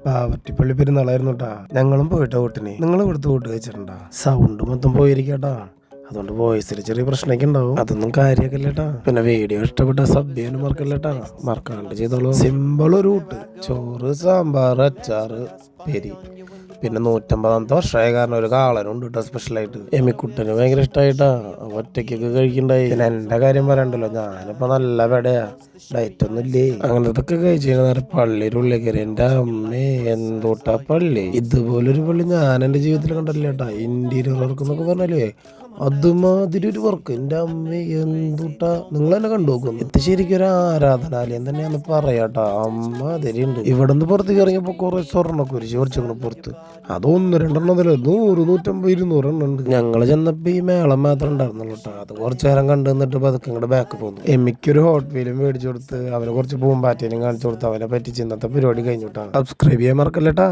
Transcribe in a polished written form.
പാവറ്റിപ്പള്ളി പെരുന്നാളായിരുന്നു കേട്ടാ. ഞങ്ങളും പോയിട്ടാ വീട്ടിന്. നിങ്ങൾ ഇവിടുത്തെ വീട്ട് കഴിച്ചിട്ടുണ്ടാ? സൗണ്ട് മൊത്തം പോയിരിക്കട്ടാ. അതുകൊണ്ട് വോയിസിൽ ചെറിയ പ്രശ്നമൊക്കെ ഉണ്ടാവും. അതൊന്നും കാര്യാക്കല്ലേട്ടാ. പിന്നെ വീഡിയോ ഇഷ്ടപ്പെട്ട സബ് ചെയ്യാനും മറക്കല്ലേട്ടാ. മറക്കാണ്ട് ചെയ്തോളൂ. സിമ്പിൾ ഒരു കൂട്ട്: ചോറ്, സാമ്പാർ, അച്ചാറ്, പെരി. പിന്നെ 150 വർഷമായ കാരണം ഒരു കാളനുണ്ട് കേട്ടോ സ്പെഷ്യലായിട്ട്. എമിക്കുട്ടന് ഭയങ്കര ഇഷ്ടമായിട്ടാ. ഒറ്റയ്ക്കൊക്കെ കഴിക്കണ്ടായി. പിന്നെ എന്റെ കാര്യം പറയണ്ടല്ലോ, ഞാനിപ്പോ നല്ല പെടയാ. ഡയറ്റ് ഒന്നും ഇല്ലേ. അങ്ങനത്തൊക്കെ കഴിച്ചു നേരെ പള്ളിയുടെ ഉള്ളിൽ കയറി. എന്റെ അമ്മേ, എന്തോട്ടാ പള്ളി! ഇതുപോലൊരു പള്ളി ഞാൻ എന്റെ ജീവിതത്തിൽ കണ്ടല്ലേ കേട്ടാ. ഇന്റീരിയർ വർക്ക് എന്നൊക്കെ പറഞ്ഞാലേ അതുമാതിരി ഒരു വർക്ക്. എന്റെ അമ്മ എന്തുട്ടാ! നിങ്ങൾ തന്നെ കണ്ടു നോക്കുന്നു. ഇത് ശരിക്കും ഒരു ആരാധനാലയം തന്നെയാന്ന് പറയാട്ടാ. അമ്മ അതിലുണ്ട്. ഇവിടെ നിന്ന് പുറത്തേക്ക് ഇറങ്ങിയപ്പോ കുറെ സ്വർണ്ണൊക്കെ ഒരു ചോദിച്ചു പുറത്ത്. അത് 1-2 100, 150, 200 ഉണ്ട്. ഞങ്ങള് ചെന്നപ്പോ ഈ മേളം മാത്രം ഉണ്ടായിരുന്നുള്ളൂ കേട്ടോ. അത് കുറച്ചു നേരം കണ്ടു നിന്നിട്ട് പതുക്കെ ഇങ്ങോട്ട് ബാക്ക് പോന്നു. എമ്മിക്കൊരു ഹോട്ട് വീലും മേടിച്ചു കൊടുത്ത് അവനെ കുറച്ച് പൂമ്പാറ്റേനും കാണിച്ചു കൊടുത്ത് അവനെ പറ്റിച്ച് ഇന്നത്തെ പരിപാടി കഴിഞ്ഞു കേട്ടാ. സബ്സ്ക്രൈബ് ചെയ്യാൻ മറക്കല്ലേട്ടാ.